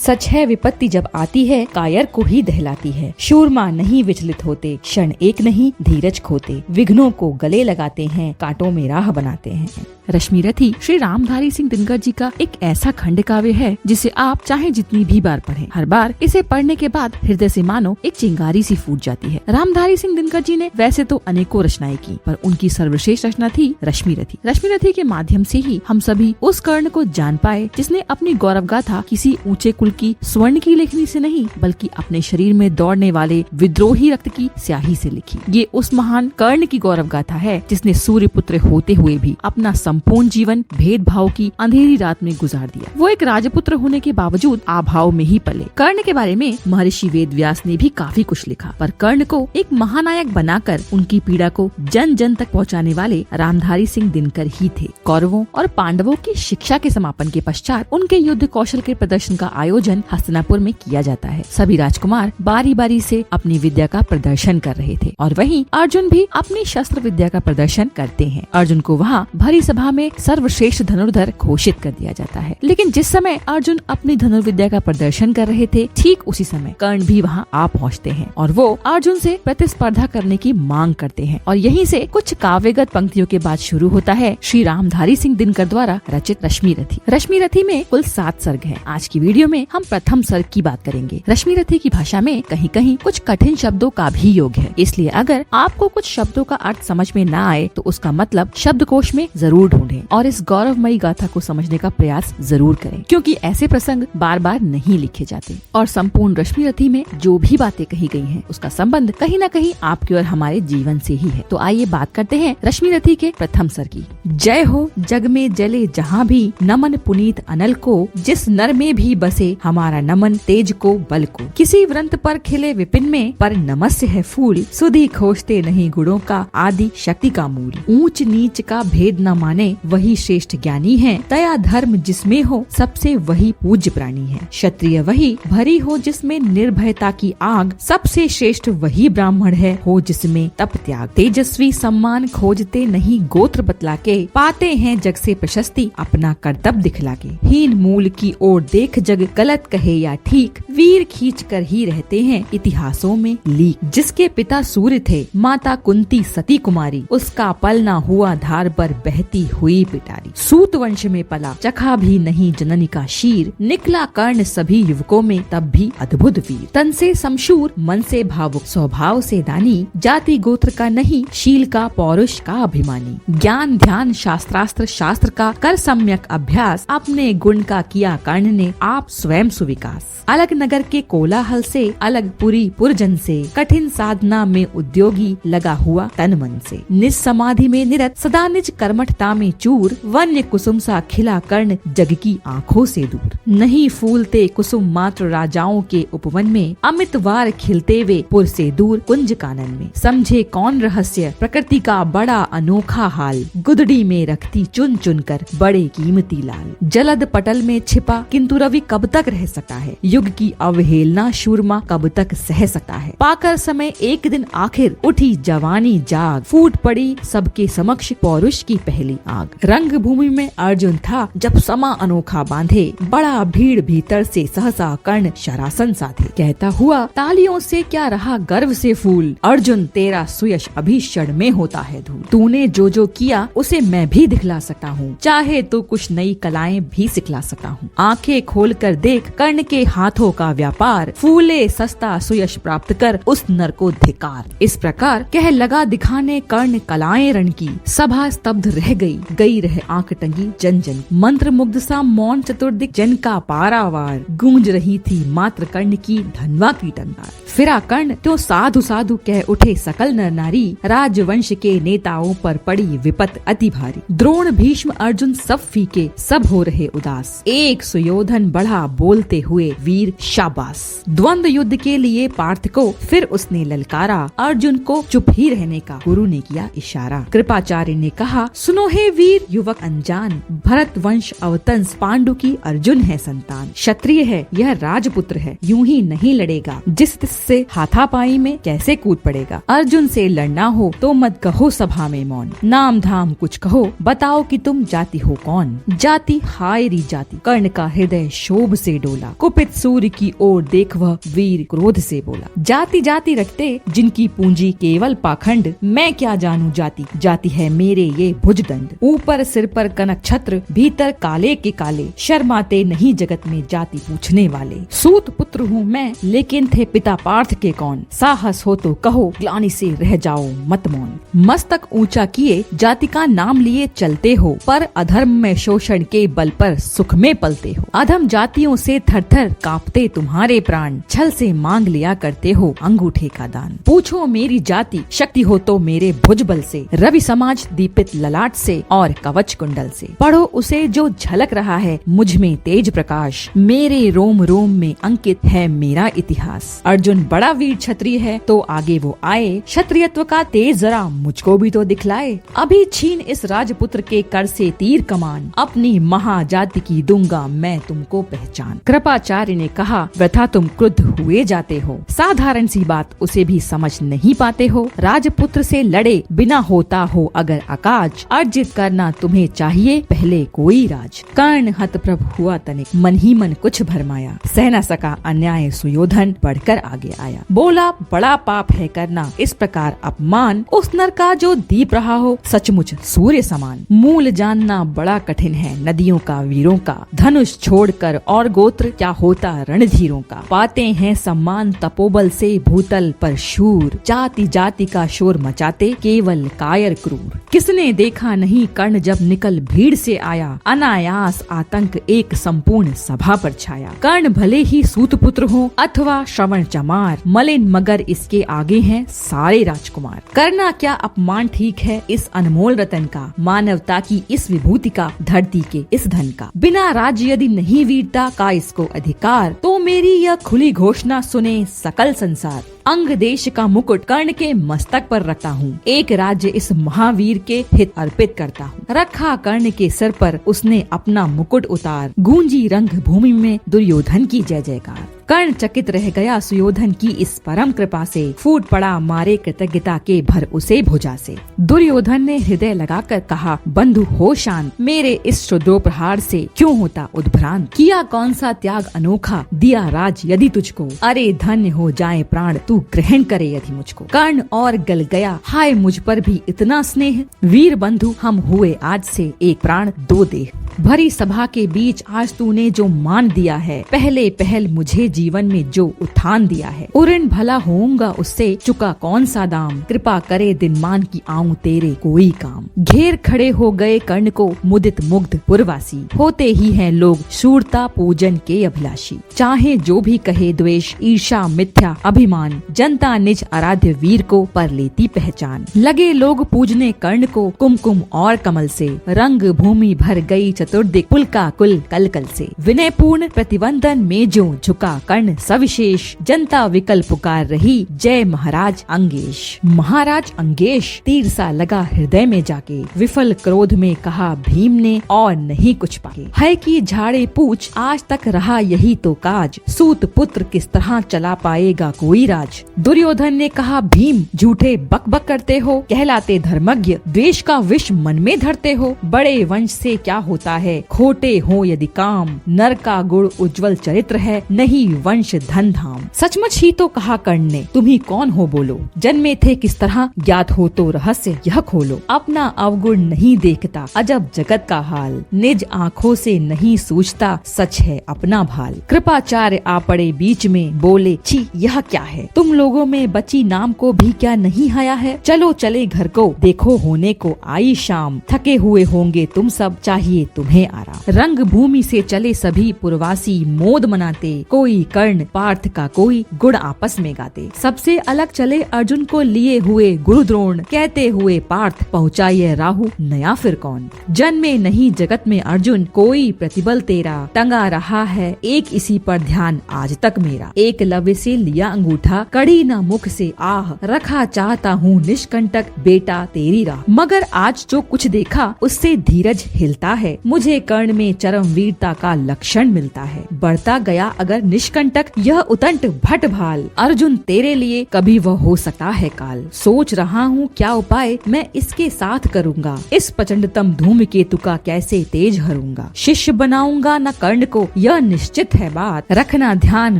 सच है विपत्ति जब आती है कायर को ही दहलाती है। शूरमा नहीं विचलित होते, क्षण एक नहीं धीरज खोते, विघ्नों को गले लगाते हैं, कांटों में राह बनाते हैं। रश्मिरथी श्री रामधारी सिंह दिनकर जी का एक ऐसा खंड काव्य है जिसे आप चाहे जितनी भी बार पढ़ें, हर बार इसे पढ़ने के बाद हृदय से मानो एक चिंगारी सी फूट जाती है। रामधारी सिंह दिनकर जी ने वैसे तो अनेकों रचनाएं की, पर उनकी सर्वश्रेष्ठ रचना थी रश्मिरथी। रश्मिरथी के माध्यम से ही हम सभी उस कर्ण को जान पाए जिसने अपनी गौरव गाथा किसी ऊंचे कुल की स्वर्ण की लेखनी से नहीं, बल्कि अपने शरीर में दौड़ने वाले विद्रोही रक्त की स्याही से लिखी। ये उस महान कर्ण की गौरव गाथा है जिसने सूर्य पुत्र होते हुए भी अपना संपूर्ण जीवन भेदभाव की अंधेरी रात में गुजार दिया। वो एक राजपुत्र होने के बावजूद अभाव में ही पले। कर्ण के बारे में महर्षि वेदव्यास ने भी काफी कुछ लिखा, पर कर्ण को एक महानायक बनाकर उनकी पीड़ा को जन जन तक पहुंचाने वाले रामधारी सिंह दिनकर ही थे। कौरवों और पांडवों की शिक्षा के समापन के पश्चात उनके युद्ध कौशल के प्रदर्शन का आयोजन हस्तिनापुर में किया जाता है। सभी राजकुमार बारी बारी से अपनी विद्या का प्रदर्शन कर रहे थे और वहीं अर्जुन भी अपनी शस्त्र विद्या का प्रदर्शन करते हैं। अर्जुन को वहाँ भरी सभा में सर्वश्रेष्ठ धनुर्धर घोषित कर दिया जाता है। लेकिन जिस समय अर्जुन अपनी धनुर्विद्या का प्रदर्शन कर रहे थे, ठीक उसी समय कर्ण भी वहाँ आ पहुँचते हैं और वो अर्जुन से प्रतिस्पर्धा करने की मांग करते हैं। और यहीं से कुछ काव्यगत पंक्तियों के बाद शुरू होता है श्री रामधारी सिंह दिनकर द्वारा रचित रश्मिरथी। रश्मिरथी में कुल 7 सर्ग हैं। आज की वीडियो में हम प्रथम सर्ग की बात करेंगे। रश्मिरथी की भाषा में कहीं कहीं कुछ कठिन शब्दों का भी योग है, इसलिए अगर आपको कुछ शब्दों का अर्थ समझ में न आए तो उसका मतलब शब्दकोश में जरूर ढूंढें और इस गौरवमयी गाथा को समझने का प्रयास जरूर करें, क्योंकि ऐसे प्रसंग बार बार नहीं लिखे जाते। और संपूर्ण रश्मिरथी में जो भी बातें कही गई हैं, उसका संबंध कहीं न कहीं आपके और हमारे जीवन से ही है। तो आइए बात करते हैं रश्मिरथी के प्रथम सर्ग की। जय हो जग में जले जहाँ भी, नमन पुनीत अनल को, जिस नर में भी बसे हमारा नमन तेज को बल को। किसी व्रंत पर खिले विपिन में, पर नमस्य है फूल, सुधि खोजते नहीं गुणों का, आदि शक्ति का मूल। ऊंच नीच का भेद न माने वही श्रेष्ठ ज्ञानी है, दया धर्म जिसमें हो सबसे वही पूज्य प्राणी है। क्षत्रिय वही भरी हो जिसमें निर्भयता की आग, सबसे श्रेष्ठ वही ब्राह्मण है हो जिसमें तप त्याग। तेजस्वी सम्मान खोजते नहीं गोत्र बतला के, पाते हैं जग से प्रशस्ति अपना कर्तव्य दिखला के। हीन मूल की ओर देख जग गलत कहे या ठीक, वीर खींच कर ही रहते हैं इतिहासों में लीक। जिसके पिता सूर्य थे माता कुंती सती कुमारी, उसका पलना हुआ धार पर बहती हुई पिटारी। सूत वंश में पला चखा भी नहीं जननी का शीर, निकला कर्ण सभी युवकों में तब भी अद्भुत वीर। तन से समशूर मन से भावुक, स्वभाव से दानी, जाति गोत्र का नहीं शील का पौरुष का अभिमानी। ज्ञान ध्यान शास्त्रास्त्र शास्त्र का कर सम्यक अभ्यास, अपने गुण का किया कर्ण ने आप स्वयं सुविकास। अलग नगर के कोलाहल से अलग पुरी पुरजन से, कठिन साधना में उद्योगी लगा हुआ तन मन से। निस्समाधि में निरत सदा निज कर्मठता में चूर, वन्य कुसुम सा खिला कर्ण जग की आँखों से दूर। नहीं फूलते कुसुम मात्र राजाओं के उपवन में, अमित वार खिलते वे पुर से दूर कुंज कानन में। समझे कौन रहस्य प्रकृति का बड़ा अनोखा हाल, गुदड़ी में रखती चुन चुन कर बड़े कीमती लाल। जलद पटल में छिपा किंतु रवि कब तक रह सकता है, युग की अवहेलना शूरमा कब तक सह सकता है। पाकर समय एक दिन आखिर उठी जवानी जाग, फूट पड़ी सबके समक्ष पौरुष की पहली आग। रंग भूमि में अर्जुन था जब समा अनोखा बांधे, बड़ा भीड़ भीतर से सहसा कर्ण शरासन साधे। कहता हुआ तालियों से क्या रहा गर्व से फूल, अर्जुन तेरा सुयश अभी क्षण में होता है धूल। तूने जो जो किया उसे मैं भी दिखला सकता हूँ, चाहे तो कुछ नई कलाएं भी सिखला सकता हूँ। आंखें खोल कर देख कर्ण के हाथों का व्यापार, फूले सस्ता सुयश प्राप्त कर उस नर को धिकार। इस प्रकार कह लगा दिखाने कर्ण कलाएं रण की, सभा स्तब्ध रह गई रह आंख टंगी जन जन। मंत्र मुग्ध सा मौन चतुर्दिक जन का पारावार, गूंज रही थी मात्र कर्ण की धनवा की टंकार। फिरा कर्ण तो साधु साधु कह उठे सकल नर नारी, राजवंश के नेताओं पर पड़ी विपत अति भारी। द्रोण भीष्म अर्जुन सब फीके सब हो रहे उदास, एक सुयोधन बढ़ा बोलते हुए वीर शाबाश। द्वंद्व युद्ध के लिए पार्थ को फिर उसने ललकारा। अर्जुन को चुप ही रहने का गुरु ने किया इशारा। कृपाचार्य ने कहा, सुनो हे वीर युवक अनजान, भरत वंश अवतंस पांडु की अर्जुन है संतान। क्षत्रिय है यह राजपुत्र है, यूं ही नहीं लड़ेगा, जिस से हाथापाई में कैसे कूद पड़ेगा। अर्जुन से लड़ना हो तो मत कहो सभा में मौन, नाम धाम कुछ कहो, बताओ कि तुम जाति हो कौन। जाति हाय री जाति, कर्ण का हृदय शोभ से डोला, कुपित सूर्य की ओर देख वह वीर क्रोध से बोला। जाति जाति रखते जिनकी पूंजी केवल पाखंड, मैं क्या जानू जाति, जाति है मेरे ये भुजदंड। ऊपर सिर पर कनक छत्र, भीतर काले के काले, शर्माते नहीं जगत में जाति पूछने वाले। सूत पुत्र हूँ मैं लेकिन थे पिता पार्थ के कौन, साहस हो तो कहो ग्लानि से रह जाओ मत मौन। मस्तक ऊंचा किए जाति का नाम लिए चलते हो, पर अधर्म में शोषण के बल पर सुख में पलते हो। अधम जातियों से थर थर कांपते तुम्हारे प्राण, छल से मांग लिया करते हो अंगूठे का दान। पूछो मेरी जाति, शक्ति हो तो मेरे भुज बल से, रवि समाज दीपित ललाट से और कवच कुंडल से। पढ़ो उसे जो झलक रहा है मुझ में तेज प्रकाश, मेरे रोम रोम में अंकित है मेरा इतिहास। अर्जुन बड़ा वीर क्षत्रिय है तो आगे वो आए, क्षत्रियत्व का तेज जरा मुझको भी तो दिखलाए। अभी छीन इस राजपुत्र के कर से तीर कमान, अपनी महाजाति की दूंगा मैं तुमको पहचान। कृपाचार्य ने कहा, वृथा तुम क्रुद्ध हुए जाते हो, साधारण सी बात उसे भी समझ नहीं पाते हो। राजपुत्र से लड़े बिना होता हो अगर अकाज, अर्जित करना तुम्हें चाहिए पहले कोई राज। कर्ण हतप्रभ हुआ तनिक, मन ही मन कुछ भरमाया, सह न सका अन्याय सुयोधन बढ़कर आगे आया। बोला बड़ा पाप है करना इस प्रकार अपमान, उस नर का जो दीप रहा हो सचमुच सूर्य समान। मूल जानना बड़ा कठिन है नदियों का वीरों का, धनुष छोड़कर और गोत्र क्या होता रणधीरों का। पाते हैं सम्मान तपोबल से भूतल पर शूर, जाति जाति का शोर मचाते केवल कायर क्रूर। किसने देखा नहीं कर्ण जब निकल भीड़ से आया, अनायास आतंक एक संपूर्ण सभा पर छाया। कर्ण भले ही सूतपुत्र हो अथवा श्रवण चमार, मलिन मगर इसके आगे हैं सारे राजकुमार। करना क्या अपमान ठीक है इस अनमोल रतन का, मानवता की इस विभूति का, धरती के इस धन का। बिना राज्य यदि नहीं वीरता का इसको अधिकार, तो मेरी यह खुली घोषणा सुने सकल संसार। अंग देश का मुकुट कर्ण के मस्तक पर रखता हूँ, एक राज्य इस महावीर के हित अर्पित करता हूँ। रखा कर्ण के सिर पर उसने अपना मुकुट उतार, गूंजी रंग भूमि में दुर्योधन की जय जयकार। कर्ण चकित रह गया सुयोधन की इस परम कृपा से, फूट पड़ा मारे कृतज्ञता के भर उसे भुजा से। दुर्योधन ने हृदय लगाकर कहा, बंधु हो शांत, मेरे इस शुद्रोपहार से क्यों होता उद्भ्रांत। किया कौन सा त्याग अनोखा, दिया राज यदि तुझको, अरे धन्य हो जाए प्राण तू ग्रहण करे यदि मुझको। कर्ण और गल गया, हाय मुझ पर भी इतना स्नेह, वीर बंधु हम हुए आज से एक प्राण दो देह। भरी सभा के बीच आज तूने जो मान दिया है, पहले पहल मुझे जीवन में जो उत्थान दिया है, उऋण भला होऊंगा उससे चुका कौन सा दाम। कृपा करे दिन मान की आऊं तेरे कोई काम। घेर खड़े हो गए कर्ण को मुदित मुग्ध पुरवासी, होते ही हैं लोग शूरता पूजन के अभिलाषी। चाहे जो भी कहे द्वेष ईर्षा मिथ्या अभिमान, जनता निज आराध्य वीर को पर लेती पहचान। लगे लोग पूजने कर्ण को कुमकुम और कमल से, रंग भूमि भर गई चतुर्दिक कुल का कुल कल कल से। विनय पूर्ण प्रतिवंदन में जो झुका कर्ण सविशेष, जनता विकल पुकार रही जय महाराज अंगेश। महाराज अंगेश तीर सा लगा हृदय में जाके, विफल क्रोध में कहा भीम ने और नहीं कुछ पाके। है कि झाड़े पूछ आज तक रहा यही तो काज, सूत पुत्र किस तरह चला पाएगा कोई राज। दुर्योधन ने कहा भीम झूठे बक बक करते हो, कहलाते धर्मज्ञ द्वेष का विष मन में धरते हो। बड़े वंश से क्या होता है खोटे हो यदि काम, नर का गुण उज्जवल चरित्र है नहीं वंश धन धाम। सचमुच ही तो कहा कर्ण ने, तुम ही कौन हो बोलो, जन्मे थे किस तरह ज्ञात हो तो रहस्य यह खोलो। अपना अवगुण नहीं देखता अजब जगत का हाल, निज आँखों से नहीं सूझता सच है अपना भाल। कृपाचार्य आ पड़े बीच में बोले, छी यह क्या है, तुम लोगों में बची नाम को भी क्या नहीं आया है। चलो चले घर को, देखो होने को आई शाम, थके हुए होंगे तुम सब, चाहिए तो तुम्हें आराम। रंग भूमि से चले सभी पुरवासी मोद मनाते, कोई कर्ण पार्थ का कोई गुण आपस में गाते। सबसे अलग चले अर्जुन को लिए हुए गुरु द्रोण, कहते हुए पार्थ पहुँचा ये राहु नया फिर कौन। जन्मे नहीं जगत में अर्जुन, कोई प्रतिबल तेरा, टंगा रहा है एक इसी पर ध्यान आज तक मेरा। एकलव्य से लिया अंगूठा, कड़ी न मुख से आह, रखा चाहता हूँ निष्कंटक बेटा तेरी राह। मगर आज जो कुछ देखा उससे धीरज हिलता है, मुझे कर्ण में चरम वीरता का लक्षण मिलता है। बढ़ता गया अगर निष्कंटक यह उतंट भट भाल, अर्जुन तेरे लिए कभी वह हो सकता है काल। सोच रहा हूँ क्या उपाय मैं इसके साथ करूँगा, इस प्रचंडतम धूमकेतु का कैसे तेज हरूंगा। शिष्य बनाऊंगा न कर्ण को यह निश्चित है बात, रखना ध्यान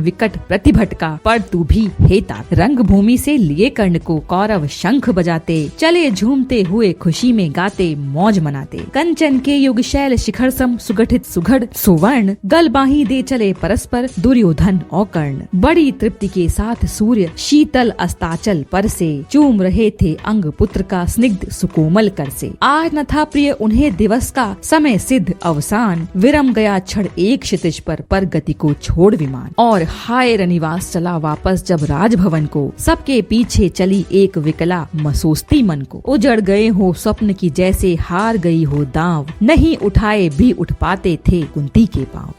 विकट प्रतिभट का पर तू भी हेता। रंग भूमि से लिए कर्ण को कौरव शंख बजाते, चले झूमते हुए खुशी में गाते मौज मनाते। कंचन के युग शैल शिखर सम सुगठित सुघड़ सुवर्ण, गल बाही दे चले परस्पर दुर्योधन और कर्ण। बड़ी तृप्ति के साथ सूर्य शीतल अस्ताचल पर से, चूम रहे थे अंग पुत्र का स्निग्ध सुकोमल कर से। आज न था प्रिय उन्हें दिवस का समय सिद्ध अवसान, विरम गया क्षण एक क्षितिज पर गति को छोड़ विमान। और हाय रनिवास चला वापस जब राजभवन को, सबके पीछे चली एक विकला मसोस्ती मन को। उजड़ गए हो स्वप्न की जैसे हार गई हो दांव, नहीं उठाए भी उठ पाते थे कुंती के पांव।